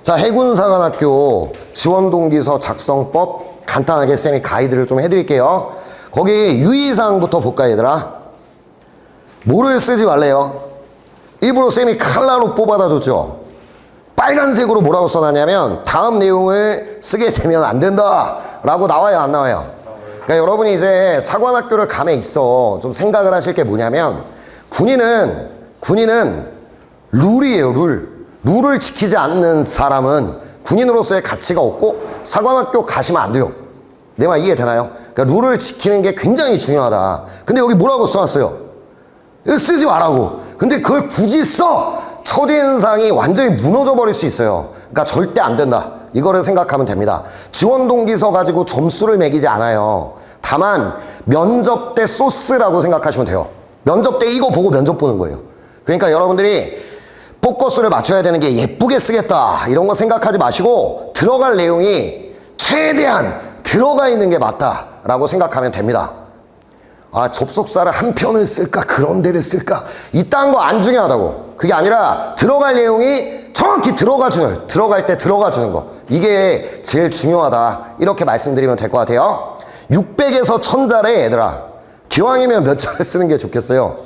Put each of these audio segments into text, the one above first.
자, 해군사관학교 지원동기서 작성법 간단하게 쌤이 가이드를 좀 해드릴게요. 거기 유의사항부터 볼까 얘들아? 뭐를 쓰지 말래요? 일부러 쌤이 칼라로 뽑아다 줬죠. 빨간색으로 뭐라고 써놨냐면 다음 내용을 쓰게 되면 안 된다 라고 나와요, 안 나와요? 그러니까 여러분이 이제 사관학교를 감에 있어 좀 생각을 하실 게 뭐냐면 군인은 룰이에요. 룰을 지키지 않는 사람은 군인으로서의 가치가 없고 사관학교 가시면 안 돼요. 내 말 이해되나요? 그러니까 룰을 지키는 게 굉장히 중요하다. 근데 여기 뭐라고 써놨어요? 쓰지 말라고. 근데 그걸 굳이 써! 첫인상이 완전히 무너져 버릴 수 있어요. 그러니까 절대 안 된다. 이거를 생각하면 됩니다. 지원동기서 가지고 점수를 매기지 않아요. 다만 면접 때 소스라고 생각하시면 돼요. 면접 때 이거 보고 면접 보는 거예요. 그러니까 여러분들이 포커스를 맞춰야 되는 게 예쁘게 쓰겠다 이런 거 생각하지 마시고 들어갈 내용이 최대한 들어가 있는 게 맞다라고 생각하면 됩니다. 아, 접속사를 한 편을 쓸까 그런 데를 쓸까 이딴 거 안 중요하다고. 그게 아니라 들어갈 내용이 정확히 들어갈 때 들어가 주는 거, 이게 제일 중요하다 이렇게 말씀드리면 될 것 같아요. 600에서 1000자래 얘들아. 기왕이면 몇 자를 쓰는 게 좋겠어요.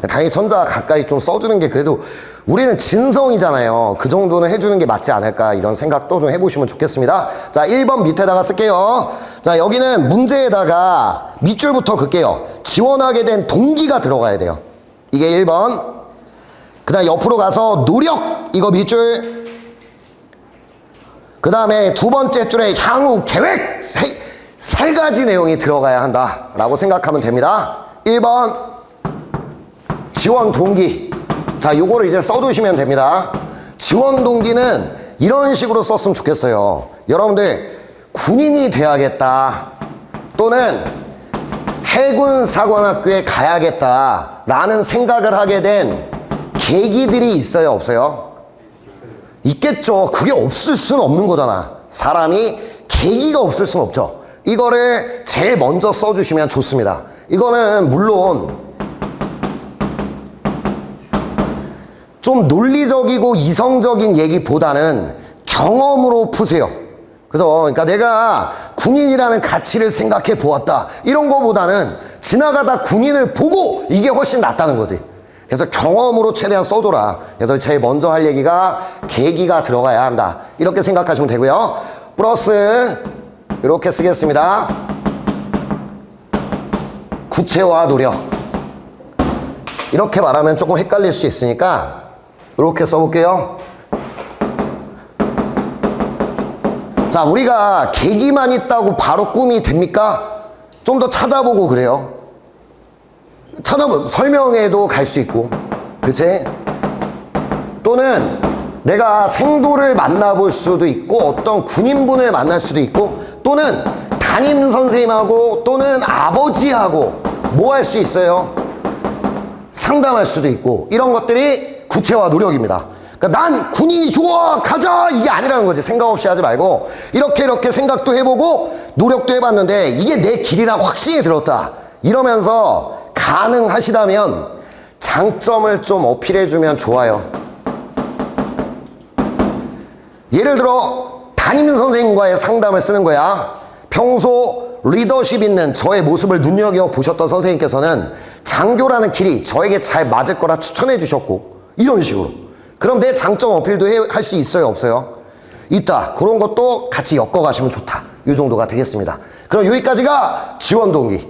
당연히 1000자 가까이 좀 써주는 게 그래도 우리는 진성이잖아요. 그 정도는 해주는 게 맞지 않을까 이런 생각도 좀 해보시면 좋겠습니다. 자, 1번 밑에다가 쓸게요. 자, 여기는 문제에다가 밑줄부터 긋게요. 지원하게 된 동기가 들어가야 돼요. 이게 1번. 그 다음 옆으로 가서 노력, 이거 밑줄. 그 다음에 두 번째 줄에 향후 계획, 세 가지 내용이 들어가야 한다 라고 생각하면 됩니다. 1번 지원 동기. 자, 요거를 이제 써두시면 됩니다. 지원 동기는 이런 식으로 썼으면 좋겠어요. 여러분들 군인이 돼야겠다 또는 해군사관학교에 가야겠다 라는 생각을 하게 된 계기들이 있어요, 없어요? 있겠죠. 그게 없을 수는 없는 거잖아. 사람이 계기가 없을 수는 없죠. 이거를 제일 먼저 써주시면 좋습니다. 이거는 물론 좀 논리적이고 이성적인 얘기보다는 경험으로 푸세요. 그러니까 내가 군인이라는 가치를 생각해 보았다 이런 거보다는 지나가다 군인을 보고 이게 훨씬 낫다는 거지. 그래서 경험으로 최대한 써줘라. 그래서 제일 먼저 할 얘기가 계기가 들어가야 한다 이렇게 생각하시면 되고요. 플러스 이렇게 쓰겠습니다. 구체화 노력. 이렇게 말하면 조금 헷갈릴 수 있으니까 이렇게 써볼게요. 자, 우리가 계기만 있다고 바로 꿈이 됩니까? 좀 더 찾아보고 그래요. 설명에도 갈 수 있고, 그치? 또는 내가 생도를 만나볼 수도 있고 어떤 군인분을 만날 수도 있고 또는 담임 선생님하고 또는 아버지하고 뭐 할 수 있어요? 상담할 수도 있고 이런 것들이 구체화 노력입니다. 그러니까 난 군인이 좋아 가자 이게 아니라는 거지. 생각 없이 하지 말고 이렇게 생각도 해보고 노력도 해봤는데 이게 내 길이라 확신이 들었다 이러면서 가능하시다면 장점을 좀 어필해주면 좋아요. 예를 들어 담임 선생님과의 상담을 쓰는 거야. 평소 리더십 있는 저의 모습을 눈여겨보셨던 선생님께서는 장교라는 길이 저에게 잘 맞을 거라 추천해 주셨고 이런 식으로. 그럼 내 장점 어필도 할 수 있어요, 없어요? 있다. 그런 것도 같이 엮어가시면 좋다. 이 정도가 되겠습니다. 그럼 여기까지가 지원동기.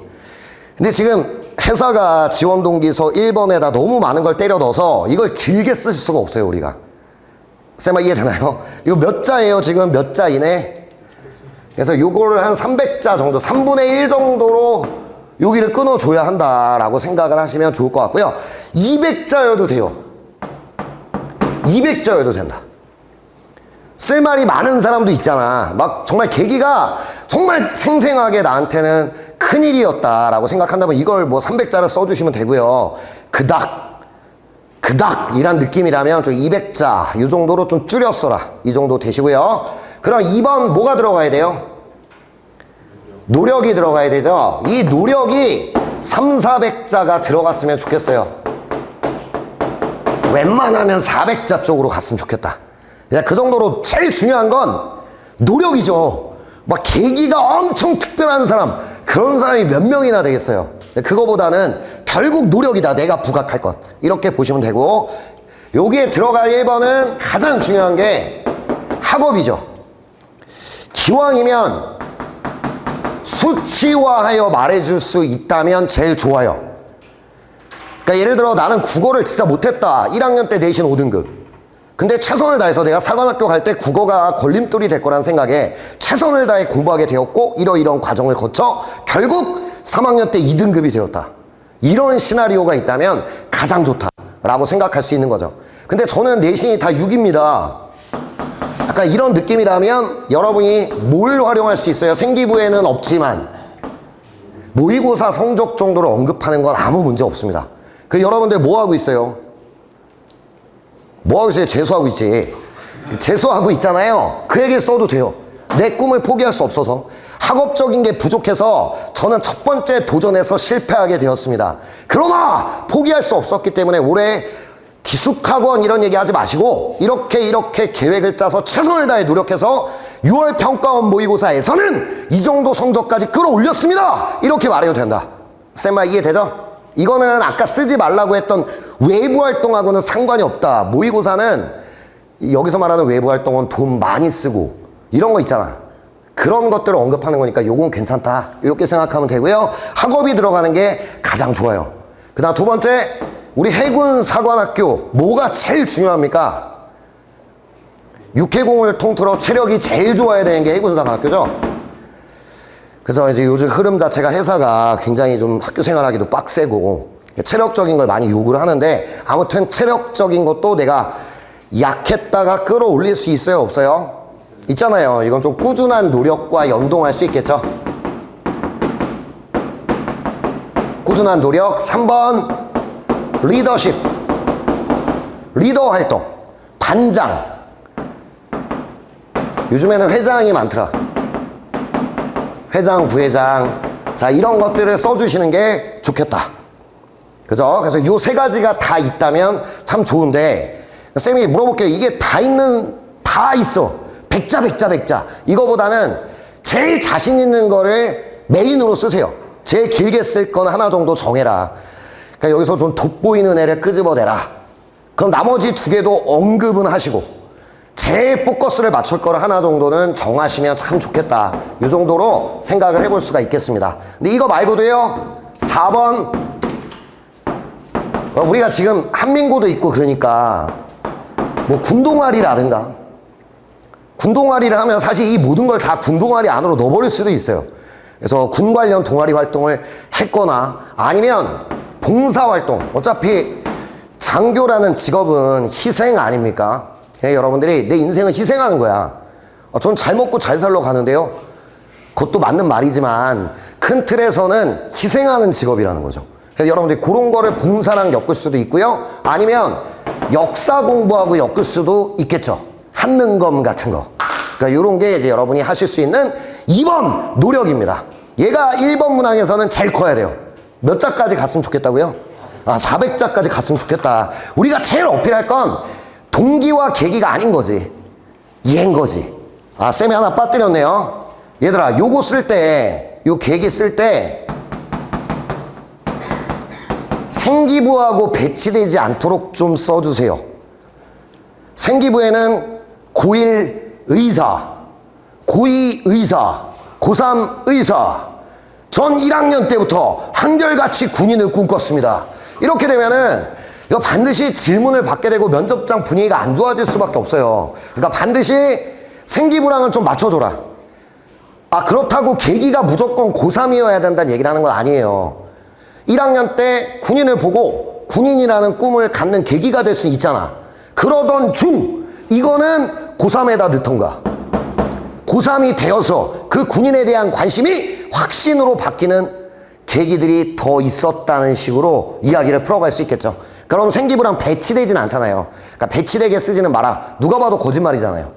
근데 지금 회사가 지원동기서 1번에다 너무 많은 걸 때려 넣어서 이걸 길게 쓸 수가 없어요, 우리가. 쌤아 이해되나요? 이거 몇 자예요, 지금 몇 자 이내? 그래서 요거를 한 300자 정도, 3분의 1 정도로 여기를 끊어줘야 한다라고 생각을 하시면 좋을 것 같고요. 200자여도 돼요. 200자여도 된다. 쓸 말이 많은 사람도 있잖아. 막 정말 계기가 정말 생생하게 나한테는 큰일이었다라고 생각한다면 이걸 뭐 300자를 써주시면 되고요. 그닥 이란 느낌이라면 좀 200자 이 정도로 좀 줄여 써라. 이 정도 되시고요. 그럼 2번 뭐가 들어가야 돼요? 노력이 들어가야 되죠. 이 노력이 300~400자가 들어갔으면 좋겠어요. 웬만하면 400자 쪽으로 갔으면 좋겠다. 그냥 그 정도로 제일 중요한 건 노력이죠. 막 계기가 엄청 특별한 사람, 그런 사람이 몇 명이나 되겠어요. 그거보다는 결국 노력이다, 내가 부각할 것. 이렇게 보시면 되고, 여기에 들어갈 1번은 가장 중요한 게 학업이죠. 기왕이면 수치화하여 말해줄 수 있다면 제일 좋아요. 그러니까 예를 들어 나는 국어를 진짜 못했다. 1학년 때 내신 5등급. 근데 최선을 다해서 내가 사관학교 갈 때 국어가 걸림돌이 될 거란 생각에 최선을 다해 공부하게 되었고 이러이러한 과정을 거쳐 결국 3학년 때 2등급이 되었다. 이런 시나리오가 있다면 가장 좋다라고 생각할 수 있는 거죠. 근데 저는 내신이 다 6입니다. 약간 이런 느낌이라면 여러분이 뭘 활용할 수 있어요? 생기부에는 없지만 모의고사 성적 정도를 언급하는 건 아무 문제 없습니다. 그 여러분들 뭐 하고 있어요? 뭐 하고 있어요? 재수하고 있지. 재수하고 있잖아요. 그 얘기를 써도 돼요. 내 꿈을 포기할 수 없어서. 학업적인 게 부족해서 저는 첫 번째 도전에서 실패하게 되었습니다. 그러나 포기할 수 없었기 때문에 올해 기숙학원 이런 얘기 하지 마시고 이렇게 계획을 짜서 최선을 다해 노력해서 6월 평가원 모의고사에서는 이 정도 성적까지 끌어올렸습니다. 이렇게 말해도 된다. 쌤아 이해되죠? 이거는 아까 쓰지 말라고 했던 외부 활동하고는 상관이 없다. 모의고사는 여기서 말하는 외부 활동은 돈 많이 쓰고 이런 거 있잖아. 그런 것들을 언급하는 거니까 요건 괜찮다. 이렇게 생각하면 되고요. 학업이 들어가는 게 가장 좋아요. 그 다음 두 번째, 우리 해군 사관학교 뭐가 제일 중요합니까? 육해공을 통틀어 체력이 제일 좋아야 되는 게 해군 사관학교죠. 그래서 이제 요즘 흐름 자체가 회사가 굉장히 좀 학교 생활하기도 빡세고 체력적인 걸 많이 요구를 하는데 아무튼 체력적인 것도 내가 약했다가 끌어올릴 수 있어요, 없어요? 있잖아요. 이건 좀 꾸준한 노력과 연동할 수 있겠죠. 꾸준한 노력. 3번 리더십, 리더 활동, 반장. 요즘에는 회장이 많더라. 회장, 부회장. 자, 이런 것들을 써주시는 게 좋겠다. 그죠? 그래서 요 세 가지가 다 있다면 참 좋은데, 쌤이 물어볼게요. 이게 다 있어. 백자. 이거보다는 제일 자신 있는 거를 메인으로 쓰세요. 제일 길게 쓸 건 하나 정도 정해라. 그러니까 여기서 좀 돋보이는 애를 끄집어내라. 그럼 나머지 두 개도 언급은 하시고 제일 포커스를 맞출 거를 하나 정도는 정하시면 참 좋겠다. 이 정도로 생각을 해볼 수가 있겠습니다. 근데 이거 말고도요. 4번 우리가 지금 한민고도 있고 그러니까 뭐 군동아리라든가 군동아리를 하면 사실 이 모든 걸 다 군동아리 안으로 넣어버릴 수도 있어요. 그래서 군 관련 동아리 활동을 했거나 아니면 봉사활동. 어차피 장교라는 직업은 희생 아닙니까? 여러분들이 내 인생을 희생하는 거야. 전 잘 먹고 잘 살러 가는데요. 그것도 맞는 말이지만 큰 틀에서는 희생하는 직업이라는 거죠. 그래서 여러분들이 그런 거를 봉사랑 엮을 수도 있고요. 아니면 역사 공부하고 엮을 수도 있겠죠. 한능검 같은 거. 그러니까 이런 게 이제 여러분이 하실 수 있는 2번 노력입니다. 얘가 1번 문항에서는 제일 커야 돼요. 몇 자까지 갔으면 좋겠다고요? 400자까지 갔으면 좋겠다. 우리가 제일 어필할 건 동기와 계기가 아닌 거지. 얘인 거지. 쌤이 하나 빠뜨렸네요. 얘들아, 요거 쓸 때, 요 계기 쓸 때 생기부하고 배치되지 않도록 좀 써주세요. 생기부에는 고1 의사, 고2 의사, 고3 의사, 전 1학년 때부터 한결같이 군인을 꿈꿨습니다. 이렇게 되면은 이거 반드시 질문을 받게 되고 면접장 분위기가 안 좋아질 수밖에 없어요. 그러니까 반드시 생기부랑은 좀 맞춰줘라. 그렇다고 계기가 무조건 고3이어야 된다는 얘기를 하는 건 아니에요. 1학년 때 군인을 보고 군인이라는 꿈을 갖는 계기가 될 수 있잖아. 그러던 중 이거는 고3에다 넣던가. 고3이 되어서 그 군인에 대한 관심이 확신으로 바뀌는 계기들이 더 있었다는 식으로 이야기를 풀어갈 수 있겠죠. 그럼 생기부랑 배치되진 않잖아요. 그러니까 배치되게 쓰지는 마라. 누가 봐도 거짓말이잖아요.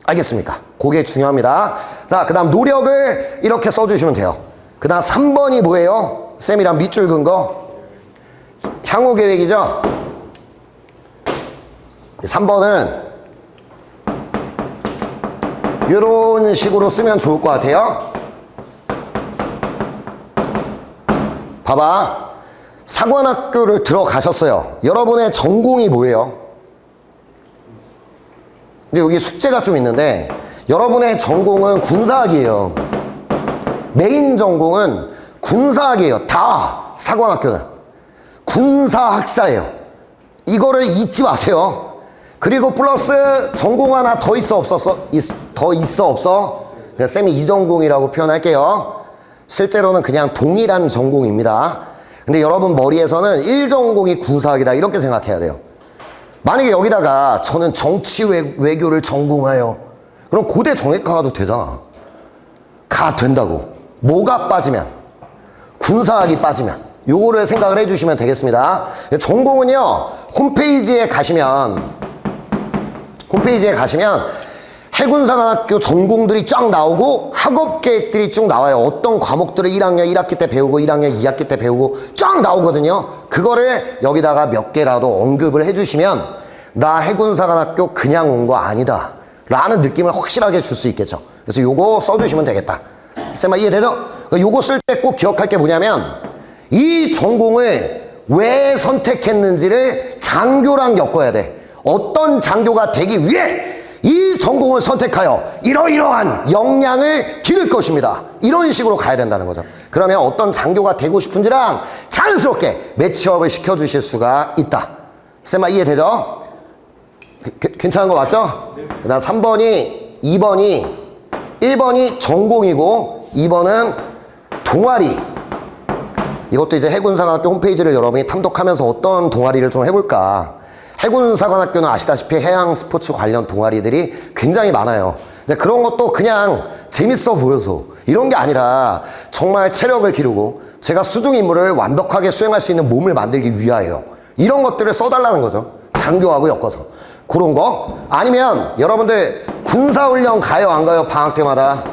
알겠습니까? 그게 중요합니다. 자, 그 다음 노력을 이렇게 써주시면 돼요. 그 다음 3번이 뭐예요? 쌤이랑 밑줄 긋은 거 향후 계획이죠. 3번은 이런 식으로 쓰면 좋을 것 같아요. 봐봐. 사관학교를 들어가셨어요. 여러분의 전공이 뭐예요? 근데 여기 숙제가 좀 있는데 여러분의 전공은 군사학이에요. 메인 전공은 군사학이에요. 다 사관학교는 군사학사예요. 이거를 잊지 마세요. 그리고 플러스 전공 하나 더 있어 없었어? 더 있어 없어? 쌤이 이 전공이라고 표현할게요. 실제로는 그냥 동일한 전공입니다. 근데 여러분 머리에서는 1전공이 군사학이다 이렇게 생각해야 돼요. 만약에 여기다가 저는 정치 외교를 전공하여 그럼 고대 정외과 가도 되잖아. 가 된다고. 뭐가 빠지면? 군사학이 빠지면. 요거를 생각을 해주시면 되겠습니다. 전공은요 홈페이지에 가시면 해군사관학교 전공들이 쫙 나오고 학업 계획들이 쭉 나와요. 어떤 과목들을 1학년 1학기 때 배우고 1학년 2학기 때 배우고 쫙 나오거든요. 그거를 여기다가 몇 개라도 언급을 해주시면 나 해군사관학교 그냥 온 거 아니다 라는 느낌을 확실하게 줄 수 있겠죠. 그래서 요거 써주시면 되겠다. 쌤아 이해되죠? 요거 쓸 때 꼭 기억할 게 뭐냐면 이 전공을 왜 선택했는지를 장교랑 엮어야 돼. 어떤 장교가 되기 위해 이 전공을 선택하여 이러이러한 역량을 기를 것입니다. 이런 식으로 가야 된다는 거죠. 그러면 어떤 장교가 되고 싶은지랑 자연스럽게 매치업을 시켜주실 수가 있다. 쌤아 이해되죠? 괜찮은 거 맞죠? 그 다음 3번이 1번이 전공이고 2번은 동아리. 이것도 이제 해군사관학교 홈페이지를 여러분이 탐독하면서 어떤 동아리를 좀 해볼까. 해군사관학교는 아시다시피 해양 스포츠 관련 동아리들이 굉장히 많아요. 근데 그런 것도 그냥 재밌어 보여서 이런 게 아니라 정말 체력을 기르고 제가 수중 임무를 완벽하게 수행할 수 있는 몸을 만들기 위하여 이런 것들을 써달라는 거죠. 장교하고 엮어서. 그런 거. 아니면 여러분들 군사훈련 가요 안 가요? 방학 때마다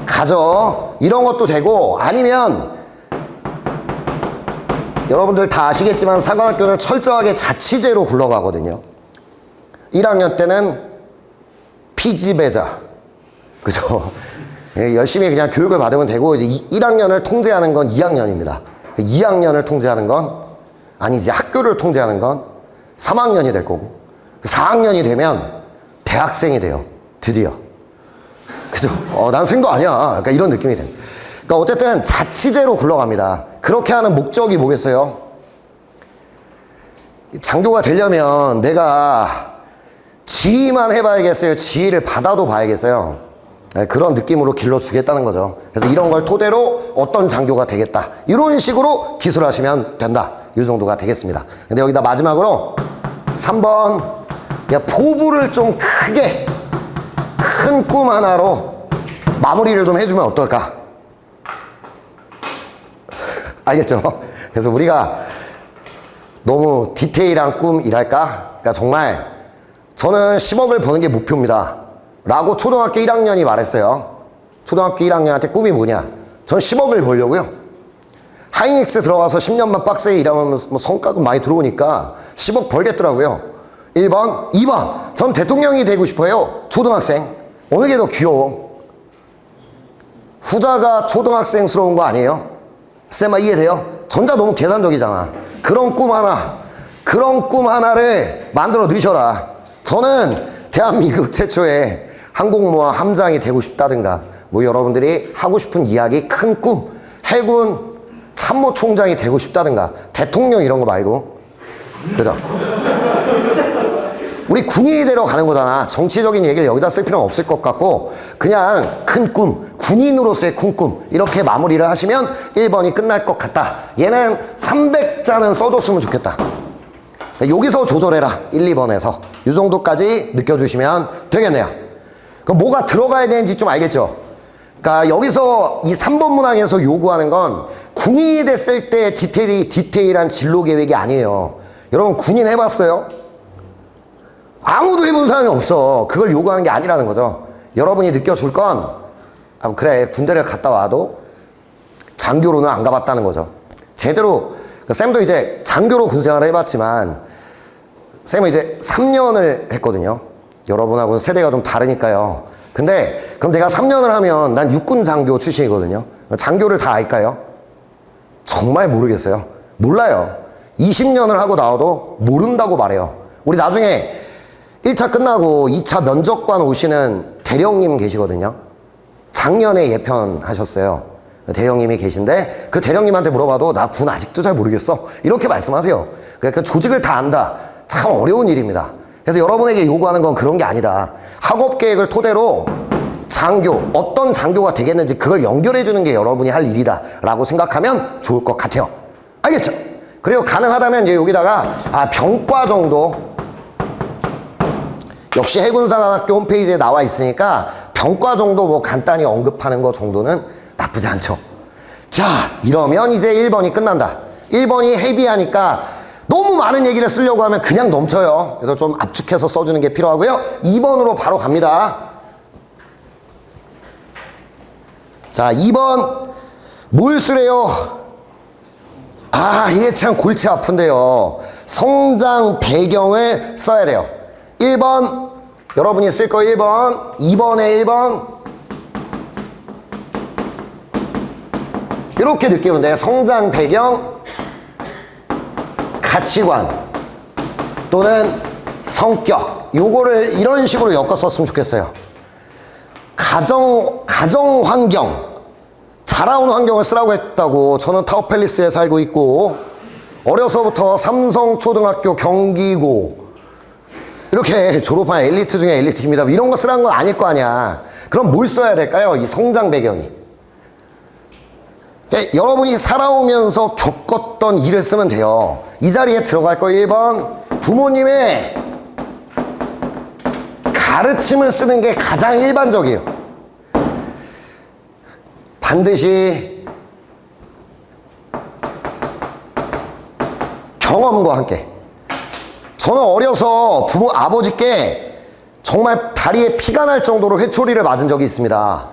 가죠. 이런 것도 되고 아니면 여러분들 다 아시겠지만 사관학교는 철저하게 자치제로 굴러가거든요. 1학년 때는 피지배자. 그죠? 열심히 그냥 교육을 받으면 되고 이제 1학년을 통제하는 건 2학년입니다. 2학년을 통제하는 건 아니지 학교를 통제하는 건 3학년이 될 거고 4학년이 되면 대학생이 돼요. 드디어. 그죠? 난 생도 아니야. 그러니까 이런 느낌이 됩니다. 그러니까 어쨌든 자치제로 굴러갑니다. 그렇게 하는 목적이 뭐겠어요? 장교가 되려면 내가 지휘만 해봐야겠어요? 지휘를 받아도 봐야겠어요? 그런 느낌으로 길러주겠다는 거죠. 그래서 이런 걸 토대로 어떤 장교가 되겠다. 이런 식으로 기술하시면 된다. 이 정도가 되겠습니다. 근데 여기다 마지막으로 3번 포부를 좀 크게 큰 꿈 하나로 마무리를 좀 해주면 어떨까? 알겠죠? 그래서 우리가 너무 디테일한 꿈이랄까? 그러니까 정말 저는 10억을 버는 게 목표입니다. 라고 초등학교 1학년이 말했어요. 초등학교 1학년한테 꿈이 뭐냐? 전 10억을 벌려고요. 하이닉스 들어가서 10년만 빡세게 일하면 뭐 성과도 많이 들어오니까 10억 벌겠더라고요. 1번, 2번. 전 대통령이 되고 싶어요. 초등학생. 어느 게 더 귀여워? 후자가 초등학생스러운 거 아니에요? 쌤아 이해돼요? 전자 너무 계산적이잖아. 그런 꿈 하나를 만들어 넣으셔라. 저는 대한민국 최초의 항공모함 함장이 되고 싶다든가 뭐 여러분들이 하고 싶은 이야기 큰 꿈 해군 참모총장이 되고 싶다든가 대통령 이런 거 말고 그죠? 우리 군인이 되러 가는 거잖아. 정치적인 얘기를 여기다 쓸 필요는 없을 것 같고 그냥 큰 꿈, 군인으로서의 큰 꿈 이렇게 마무리를 하시면 1번이 끝날 것 같다. 얘는 300자는 써줬으면 좋겠다. 여기서 조절해라. 1, 2번에서 이 정도까지 느껴주시면 되겠네요. 그럼 뭐가 들어가야 되는지 좀 알겠죠? 그러니까 여기서 이 3번 문항에서 요구하는 건 군인이 됐을 때 디테일한 진로 계획이 아니에요. 여러분 군인 해봤어요? 아무도 해본 사람이 없어. 그걸 요구하는 게 아니라는 거죠. 여러분이 느껴줄 건 그래 군대를 갔다 와도 장교로는 안 가봤다는 거죠. 제대로 쌤도 이제 장교로 군생활을 해봤지만 쌤은 이제 3년을 했거든요. 여러분하고는 세대가 좀 다르니까요. 근데 그럼 내가 3년을 하면 난 육군 장교 출신이거든요. 장교를 다 알까요? 정말 모르겠어요. 몰라요. 20년을 하고 나와도 모른다고 말해요. 우리 나중에 1차 끝나고 2차 면접관 오시는 대령님 계시거든요. 작년에 예편하셨어요. 대령님이 계신데 그 대령님한테 물어봐도 나 군 아직도 잘 모르겠어. 이렇게 말씀하세요. 그러니까 조직을 다 안다. 참 어려운 일입니다. 그래서 여러분에게 요구하는 건 그런 게 아니다. 학업 계획을 토대로 장교, 어떤 장교가 되겠는지 그걸 연결해 주는 게 여러분이 할 일이다 라고 생각하면 좋을 것 같아요. 알겠죠? 그리고 가능하다면 이제 여기다가 병과 정도, 역시 해군사관학교 홈페이지에 나와 있으니까 병과 정도 뭐 간단히 언급하는 거 정도는 나쁘지 않죠. 자, 이러면 이제 1번이 끝난다. 1번이 헤비하니까 너무 많은 얘기를 쓰려고 하면 그냥 넘쳐요. 그래서 좀 압축해서 써주는 게 필요하고요. 2번으로 바로 갑니다. 자, 2번 뭘 쓰래요? 이게 참 골치 아픈데요. 성장 배경을 써야 돼요. 1번 여러분이 쓸 거 1번, 2번에 1번 이렇게 느끼면 돼요. 성장 배경, 가치관 또는 성격, 요거를 이런 식으로 엮어 썼으면 좋겠어요. 가정 환경, 자라온 환경을 쓰라고 했다고. 저는 타워팰리스에 살고 있고 어려서부터 삼성초등학교 경기고 이렇게 졸업한 엘리트 중에 엘리트입니다. 이런 거 쓰라는 건 아닐 거 아니야. 그럼 뭘 써야 될까요? 이 성장 배경이. 여러분이 살아오면서 겪었던 일을 쓰면 돼요. 이 자리에 들어갈 거 1번 부모님의 가르침을 쓰는 게 가장 일반적이에요. 반드시 경험과 함께. 저는 어려서 아버지께 정말 다리에 피가 날 정도로 회초리를 맞은 적이 있습니다.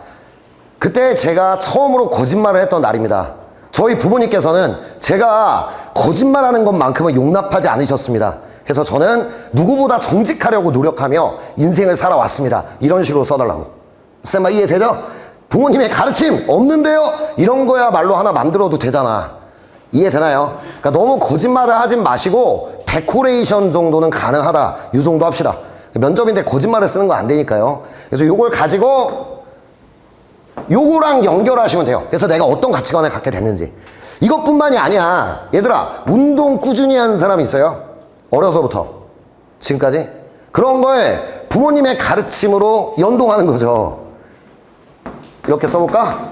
그때 제가 처음으로 거짓말을 했던 날입니다. 저희 부모님께서는 제가 거짓말하는 것만큼은 용납하지 않으셨습니다. 그래서 저는 누구보다 정직하려고 노력하며 인생을 살아왔습니다. 이런 식으로 써달라고. 쌤아 이해되죠? 부모님의 가르침 없는데요? 이런 거야말로 하나 만들어도 되잖아. 이해되나요? 그러니까 너무 거짓말을 하진 마시고 데코레이션 정도는 가능하다. 이 정도 합시다. 면접인데 거짓말을 쓰는 거 안 되니까요. 그래서 요걸 가지고 요거랑 연결하시면 돼요. 그래서 내가 어떤 가치관을 갖게 됐는지. 이것뿐만이 아니야. 얘들아, 운동 꾸준히 하는 사람이 있어요? 어려서부터 지금까지? 그런 걸 부모님의 가르침으로 연동하는 거죠. 이렇게 써볼까?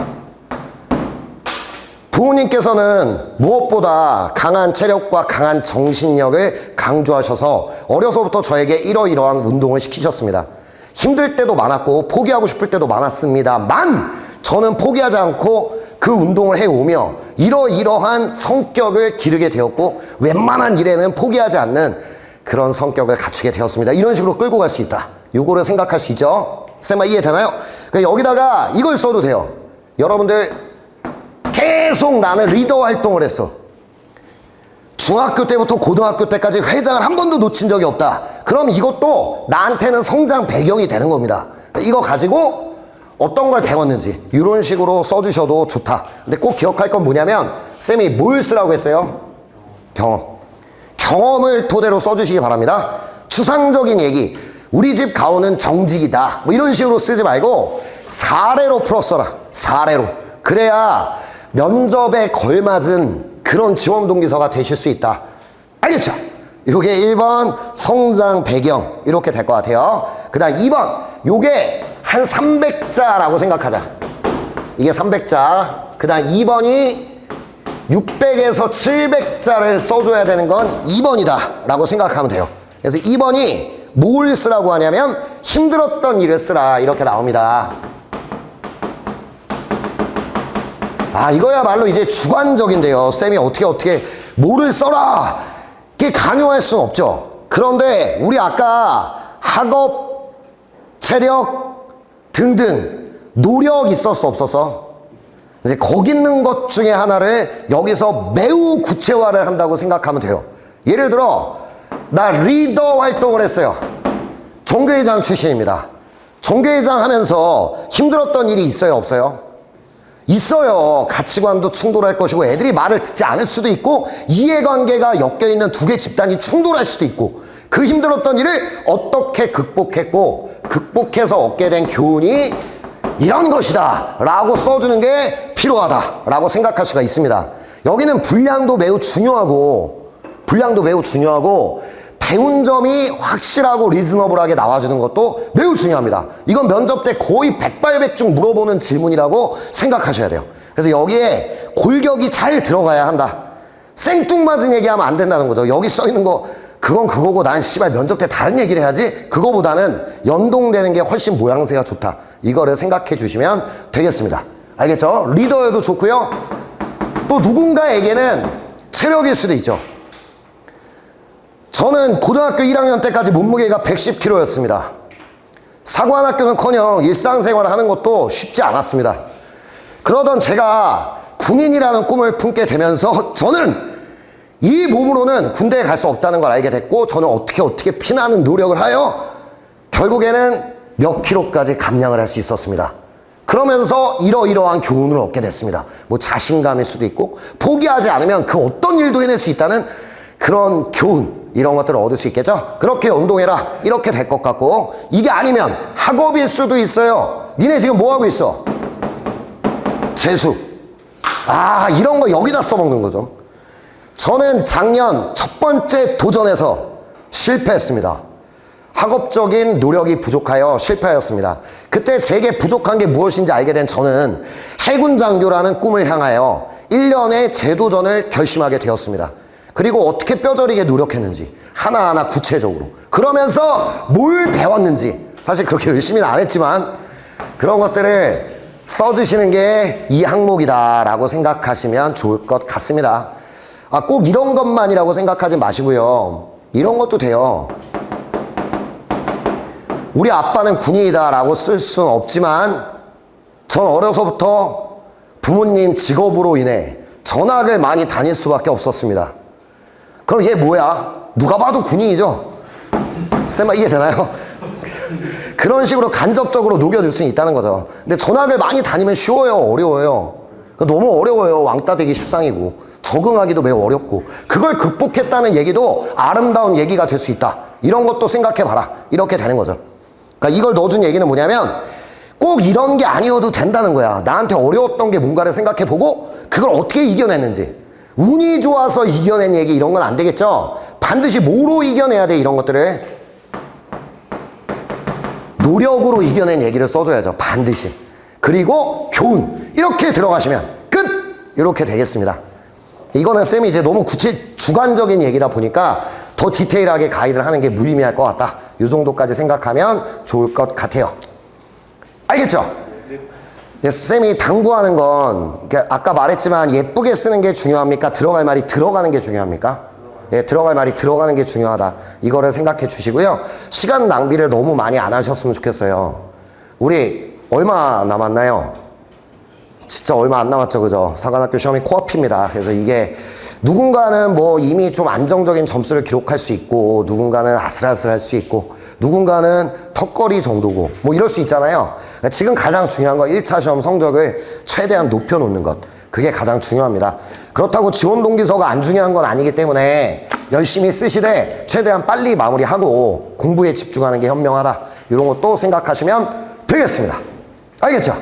부모님께서는 무엇보다 강한 체력과 강한 정신력을 강조하셔서 어려서부터 저에게 이러이러한 운동을 시키셨습니다. 힘들 때도 많았고 포기하고 싶을 때도 많았습니다만 저는 포기하지 않고 그 운동을 해오며 이러이러한 성격을 기르게 되었고 웬만한 일에는 포기하지 않는 그런 성격을 갖추게 되었습니다. 이런 식으로 끌고 갈 수 있다. 요거를 생각할 수 있죠. 쌤아 이해되나요? 여기다가 이걸 써도 돼요. 여러분들 계속 나는 리더 활동을 했어. 중학교 때부터 고등학교 때까지 회장을 한 번도 놓친 적이 없다. 그럼 이것도 나한테는 성장 배경이 되는 겁니다. 이거 가지고 어떤 걸 배웠는지 이런 식으로 써주셔도 좋다. 근데 꼭 기억할 건 뭐냐면 쌤이 뭘 쓰라고 했어요? 경험을 토대로 써주시기 바랍니다. 추상적인 얘기, 우리 집 가오는 정직이다 뭐 이런 식으로 쓰지 말고 사례로 풀어 써라. 사례로. 그래야 면접에 걸맞은 그런 지원 동기서가 되실 수 있다. 알겠죠? 요게 1번 성장 배경 이렇게 될 것 같아요. 그 다음 2번 요게 한 300자라고 생각하자. 이게 300자. 그 다음 2번이 600에서 700자를 써줘야 되는 건 2번이다 라고 생각하면 돼요. 그래서 2번이 뭘 쓰라고 하냐면 힘들었던 일을 쓰라 이렇게 나옵니다. 이거야말로 이제 주관적인데요. 쌤이 어떻게 뭐를 써라 이게 강요할 수는 없죠. 그런데 우리 아까 학업, 체력 등등 노력 있었어 없었어? 이제 거기 있는 것 중에 하나를 여기서 매우 구체화를 한다고 생각하면 돼요. 예를 들어 나 리더 활동을 했어요. 종교회장 출신입니다. 정교회장 하면서 힘들었던 일이 있어요, 없어요? 있어요. 가치관도 충돌할 것이고 애들이 말을 듣지 않을 수도 있고 이해관계가 엮여있는 두 개 집단이 충돌할 수도 있고 그 힘들었던 일을 어떻게 극복했고 극복해서 얻게 된 교훈이 이런 것이다 라고 써주는 게 필요하다 라고 생각할 수가 있습니다. 여기는 분량도 매우 중요하고 배운 점이 확실하고 리즈너블하게 나와주는 것도 매우 중요합니다. 이건 면접 때 거의 백발백중 물어보는 질문이라고 생각하셔야 돼요. 그래서 여기에 골격이 잘 들어가야 한다. 생뚱맞은 얘기하면 안 된다는 거죠. 여기 써있는 거 그건 그거고 난 씨발 면접 때 다른 얘기를 해야지. 그거보다는 연동되는 게 훨씬 모양새가 좋다. 이거를 생각해 주시면 되겠습니다. 알겠죠? 리더여도 좋고요. 또 누군가에게는 체력일 수도 있죠. 저는 고등학교 1학년 때까지 몸무게가 110kg였습니다. 사관학교는커녕 일상생활을 하는 것도 쉽지 않았습니다. 그러던 제가 군인이라는 꿈을 품게 되면서 저는 이 몸으로는 군대에 갈 수 없다는 걸 알게 됐고 저는 어떻게 피나는 노력을 하여 결국에는 몇 킬로까지 감량을 할 수 있었습니다. 그러면서 이러이러한 교훈을 얻게 됐습니다. 뭐 자신감일 수도 있고 포기하지 않으면 그 어떤 일도 해낼 수 있다는 그런 교훈 이런 것들을 얻을 수 있겠죠? 그렇게 운동해라 이렇게 될 것 같고 이게 아니면 학업일 수도 있어요. 니네 지금 뭐 하고 있어? 재수. 이런 거 여기다 써먹는 거죠. 저는 작년 첫 번째 도전에서 실패했습니다. 학업적인 노력이 부족하여 실패하였습니다. 그때 제게 부족한 게 무엇인지 알게 된 저는 해군 장교라는 꿈을 향하여 1년의 재도전을 결심하게 되었습니다. 그리고 어떻게 뼈저리게 노력했는지 하나하나 구체적으로 그러면서 뭘 배웠는지 사실 그렇게 열심히는 안 했지만 그런 것들을 써주시는 게 이 항목이다 라고 생각하시면 좋을 것 같습니다. 꼭 이런 것만이라고 생각하지 마시고요. 이런 것도 돼요. 우리 아빠는 군인이다 라고 쓸 수는 없지만 전 어려서부터 부모님 직업으로 인해 전학을 많이 다닐 수밖에 없었습니다. 그럼 얘 뭐야? 누가 봐도 군인이죠? 쌤아 이해되나요? 그런 식으로 간접적으로 녹여줄 수는 있다는 거죠. 근데 전학을 많이 다니면 쉬워요? 어려워요? 너무 어려워요. 왕따 되기 십상이고 적응하기도 매우 어렵고 그걸 극복했다는 얘기도 아름다운 얘기가 될 수 있다. 이런 것도 생각해봐라. 이렇게 되는 거죠. 그러니까 이걸 넣어준 얘기는 뭐냐면 꼭 이런 게 아니어도 된다는 거야. 나한테 어려웠던 게 뭔가를 생각해보고 그걸 어떻게 이겨냈는지. 운이 좋아서 이겨낸 얘기 이런 건 안 되겠죠? 반드시 뭐로 이겨내야 돼 이런 것들을? 노력으로 이겨낸 얘기를 써줘야죠. 반드시. 그리고 교훈. 이렇게 들어가시면 끝! 이렇게 되겠습니다. 이거는 쌤이 이제 너무 주관적인 얘기다 보니까 더 디테일하게 가이드를 하는 게 무의미할 것 같다. 이 정도까지 생각하면 좋을 것 같아요. 알겠죠? 쌤이 당부하는 건 아까 말했지만 예쁘게 쓰는 게 중요합니까? 들어갈 말이 들어가는 게 중요합니까? 예, 들어갈 말이 들어가는 게 중요하다. 이거를 생각해 주시고요. 시간 낭비를 너무 많이 안 하셨으면 좋겠어요. 우리 얼마 남았나요? 진짜 얼마 안 남았죠, 그죠? 사관학교 시험이 코앞입니다. 그래서 이게 누군가는 뭐 이미 좀 안정적인 점수를 기록할 수 있고 누군가는 아슬아슬할 수 있고 누군가는 턱걸이 정도고 뭐 이럴 수 있잖아요. 지금 가장 중요한 건 1차 시험 성적을 최대한 높여놓는 것. 그게 가장 중요합니다. 그렇다고 지원 동기서가 안 중요한 건 아니기 때문에 열심히 쓰시되 최대한 빨리 마무리하고 공부에 집중하는 게 현명하다. 이런 것도 생각하시면 되겠습니다. 알겠죠?